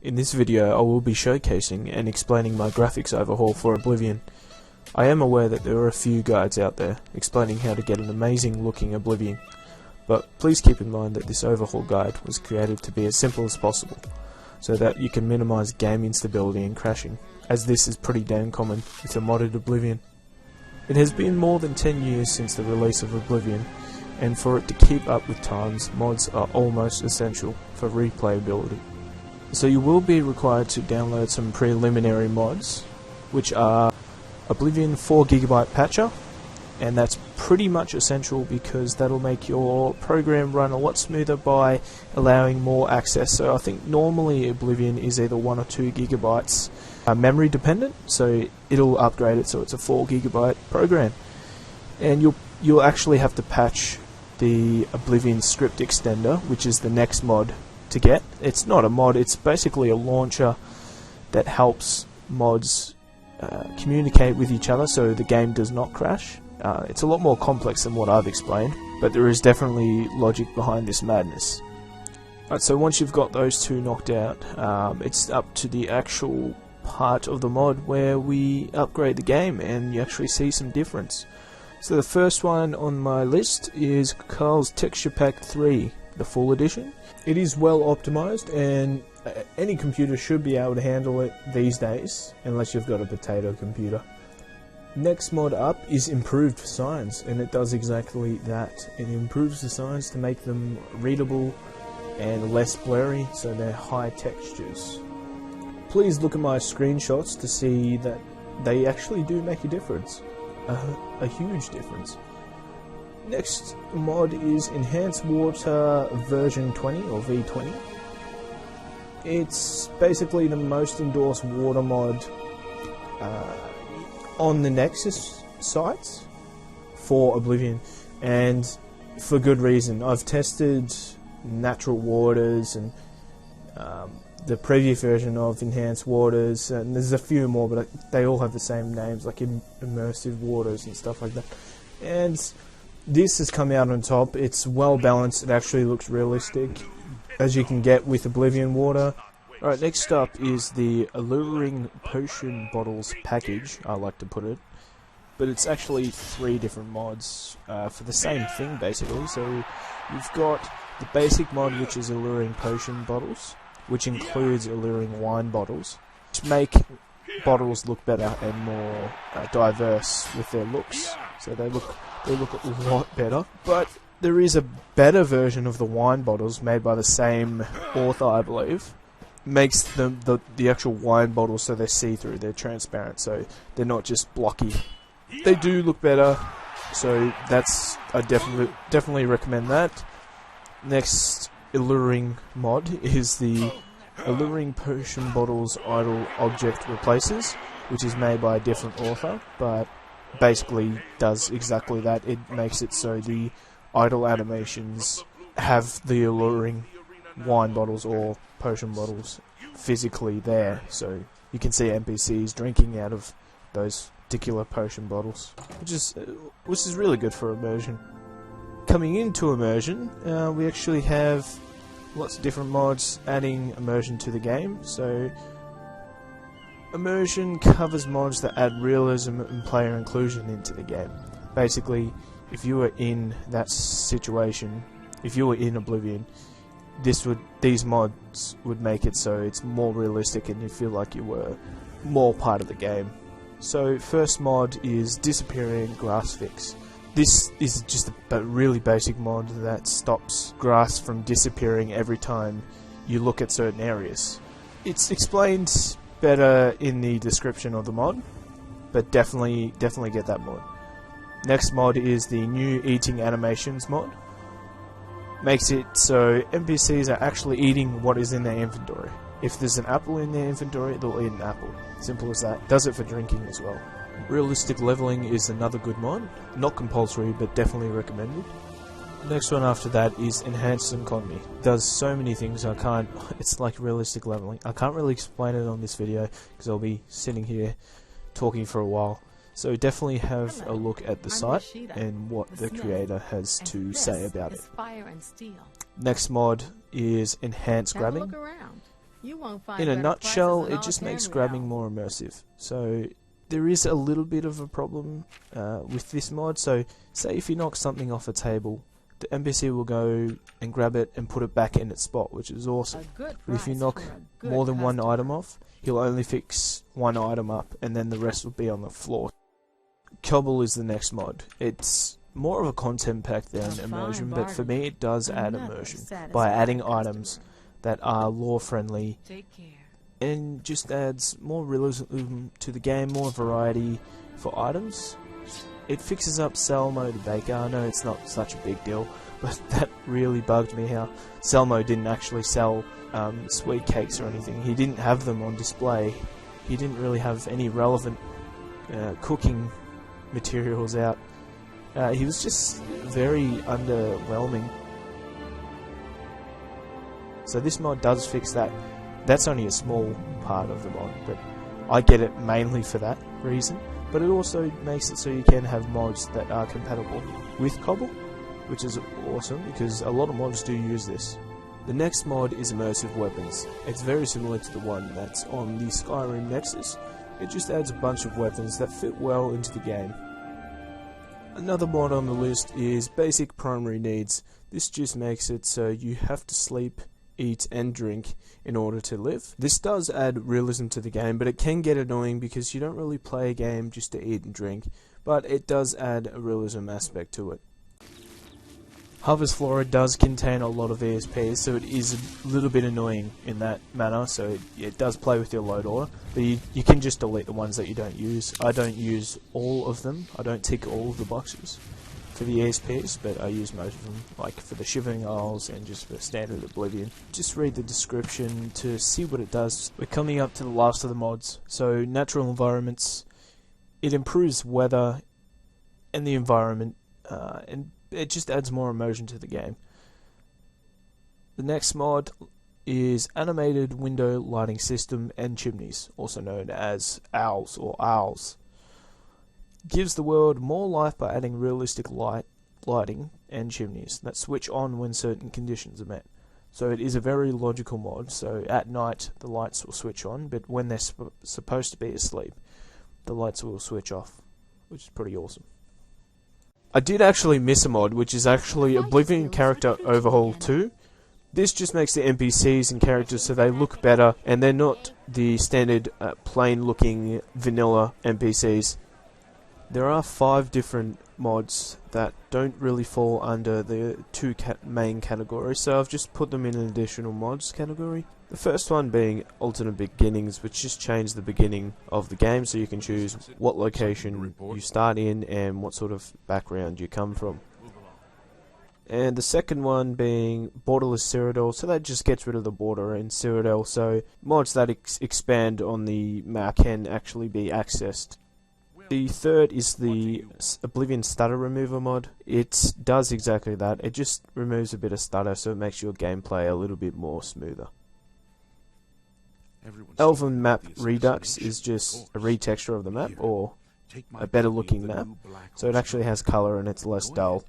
In this video I will be showcasing and explaining my graphics overhaul for Oblivion. I am aware that there are a few guides out there explaining how to get an amazing looking Oblivion, but please keep in mind that this overhaul guide was created to be as simple as possible, so that you can minimise game instability and crashing, as this is pretty damn common with a modded Oblivion. It has been more than 10 years since the release of Oblivion, and for it to keep up with times, mods are almost essential for replayability. So you will be required to download some preliminary mods, which are Oblivion 4GB patcher, and that's pretty much essential because that'll make your program run a lot smoother by allowing more access. So I think normally Oblivion is either 1 or 2 gigabytes memory dependent, so it'll upgrade it so it's a 4GB program. And you'll actually have to patch the Oblivion script extender, which is the next mod to get. It's not a mod, it's basically a launcher that helps mods communicate with each other so the game does not crash. It's a lot more complex than what I've explained, but there is definitely logic behind this madness. Alright, so once you've got those two knocked out, it's up to the actual part of the mod where we upgrade the game and you actually see some difference. So the first one on my list is Carl's Texture Pack 3, the full edition. It is well optimized, and any computer should be able to handle it these days, unless you've got a potato computer. Next mod up is Improved Signs, and it does exactly that. It improves the signs to make them readable and less blurry, so they're high textures. Please look at my screenshots to see that they actually do make a difference. A huge difference. Next mod is Enhanced Water version 20 or V20. It's basically the most endorsed water mod on the Nexus sites for Oblivion, and for good reason. I've tested Natural Waters and the previous version of Enhanced Waters, and there's a few more, but they all have the same names, like Immersive Waters and stuff like that. And this has come out on top. It's well balanced, it actually looks realistic, as you can get with Oblivion Water. Alright, next up is the Alluring Potion Bottles package, I like to put it. But it's actually 3 different mods for the same thing, basically. So you've got the basic mod, which is Alluring Potion Bottles, which includes Alluring Wine Bottles, which make bottles look better and more diverse with their looks. So they look a lot better. But there is a better version of the wine bottles made by the same author, I believe. Makes them the actual wine bottles so they're see-through, they're transparent, so they're not just blocky. They do look better, so I definitely recommend that. Next Alluring mod is the Alluring Potion Bottles Idle Object Replacers, which is made by a different author, but basically does exactly that. It makes it so the idle animations have the alluring wine bottles or potion bottles physically there, so you can see NPCs drinking out of those particular potion bottles, which is really good for immersion. Coming into immersion, we actually have lots of different mods adding immersion to the game. So immersion covers mods that add realism and player inclusion into the game. Basically, if you were in that situation, if you were in Oblivion, these mods would make it so it's more realistic and you feel like you were more part of the game. So first mod is Disappearing Grass Fix. This is just a really basic mod that stops grass from disappearing every time you look at certain areas. It's explained better in the description of the mod, but definitely get that mod. Next mod is the new Eating Animations mod. Makes it so NPCs are actually eating what is in their inventory. If there's an apple in their inventory, they'll eat an apple. Simple as that. Does it for drinking as well. Realistic Leveling is another good mod. Not compulsory, but definitely recommended. Next one after that is Enhanced Economy. Does so many things it's like Realistic Leveling. I can't really explain it on this video because I'll be sitting here talking for a while. So definitely have a look at the site and what the creator has to say about it. Next mod is Enhanced Grabbing. You won't find In a better nutshell, prices it than just all makes ten grabbing real. more immersive. So there is a little bit of a problem with this mod. So say if you knock something off a table, the NPC will go and grab it and put it back in its spot, which is awesome. A good But if you price knock for a good more than one customer. item off, he'll only fix one item up and then the rest will be on the floor. Cobble is the next mod. It's more of a content pack than A fine immersion, but for bargain. me it does add Another immersion by satisfied adding customer. items that are lore friendly Take care. and just adds more realism to the game, more variety for items. It fixes up Selmo the baker. I know it's not such a big deal, but that really bugged me how Selmo didn't actually sell sweet cakes or anything. He didn't have them on display. He didn't really have any relevant cooking materials out. He was just very underwhelming. So this mod does fix that. That's only a small part of the mod, but I get it mainly for that reason. But it also makes it so you can have mods that are compatible with Cobble, which is awesome because a lot of mods do use this. The next mod is Immersive Weapons. It's very similar to the one that's on the Skyrim Nexus. It just adds a bunch of weapons that fit well into the game. Another mod on the list is Basic Primary Needs. This just makes it so you have to sleep, eat and drink in order to live. This does add realism to the game, but it can get annoying because you don't really play a game just to eat and drink, but it does add a realism aspect to it. Harvest Flora does contain a lot of ESPs, so it is a little bit annoying in that manner, so it does play with your load order, but you can just delete the ones that you don't use. I don't use all of them, I don't tick all of the boxes for the ESPs, but I use most of them, like for the Shivering Isles and just for Standard Oblivion. Just read the description to see what it does. We're coming up to the last of the mods. So natural environments, it improves weather and the environment, and it just adds more emotion to the game. The next mod is Animated Window Lighting System and Chimneys, also known as owls or owls. Gives the world more life by adding realistic lighting and chimneys that switch on when certain conditions are met. So it is a very logical mod, so at night the lights will switch on, but when they're supposed to be asleep, the lights will switch off, which is pretty awesome. I did actually miss a mod, which is actually Oblivion Character Overhaul 2. This just makes the NPCs and characters so they look better, and they're not the standard plain looking vanilla NPCs. There are 5 different mods that don't really fall under the 2 main categories, so I've just put them in an additional mods category. The first one being Alternate Beginnings, which just changed the beginning of the game, so you can choose what location you start in and what sort of background you come from. And the second one being Borderless Cyrodiil, so that just gets rid of the border in Cyrodiil, so mods that expand on the map can actually be accessed. The third is the Oblivion Stutter Remover mod. It does exactly that. It just removes a bit of stutter, so it makes your gameplay a little bit more smoother. Elven Map Redux is just a retexture of the map, or a better looking map, so it actually has colour and it's less dull.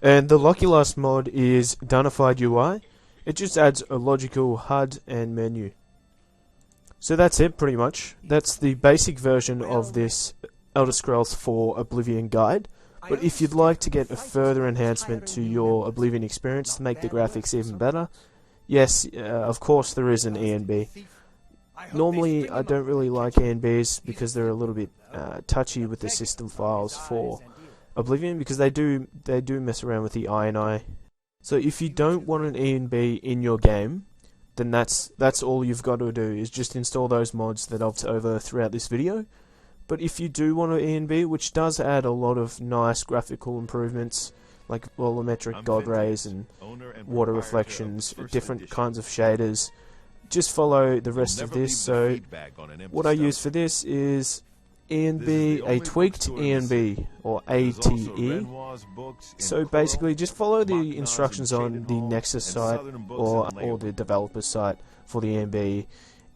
And the Lucky Last mod is Dunified UI. It just adds a logical HUD and menu. So that's it, pretty much. That's the basic version of this Elder Scrolls 4 Oblivion guide. But if you'd like to get a further enhancement to your Oblivion experience to make the graphics even better, yes, of course there is an ENB. Normally I don't really like ENBs because they're a little bit touchy with the system files for Oblivion, because they do mess around with the INI. So if you don't want an ENB in your game, then that's all you've got to do, is just install those mods that I've over throughout this video. But if you do want an ENB, which does add a lot of nice graphical improvements, like volumetric god rays and water reflections, different kinds of shaders, just follow the rest of this. So what I use for this is ENB, a tweaked ENB, or ATE. So basically just follow the instructions on the Nexus site or the developer site for the ENB,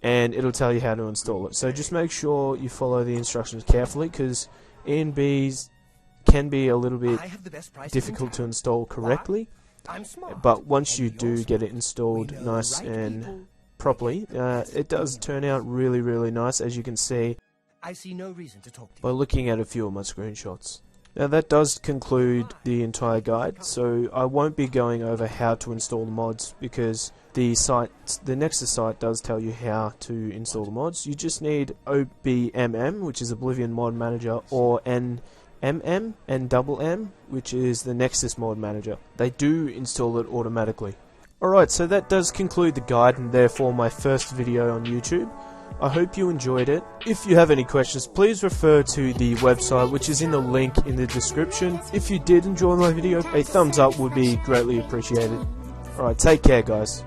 and it'll tell you how to install it. So just make sure you follow the instructions carefully, because ENBs can be a little bit difficult to install correctly, but once you do get it installed nice and properly, it does turn out really nice, as you can see I see no reason to talk to by looking at a few of my screenshots. Now that does conclude the entire guide, so I won't be going over how to install the mods because the Nexus site does tell you how to install the mods. You just need OBMM, which is Oblivion Mod Manager, or NMM, which is the Nexus Mod Manager. They do install it automatically. Alright, so that does conclude the guide and therefore my first video on YouTube. I hope you enjoyed it. If you have any questions, please refer to the website, which is in the link in the description. If you did enjoy my video, a thumbs up would be greatly appreciated. Alright, take care guys.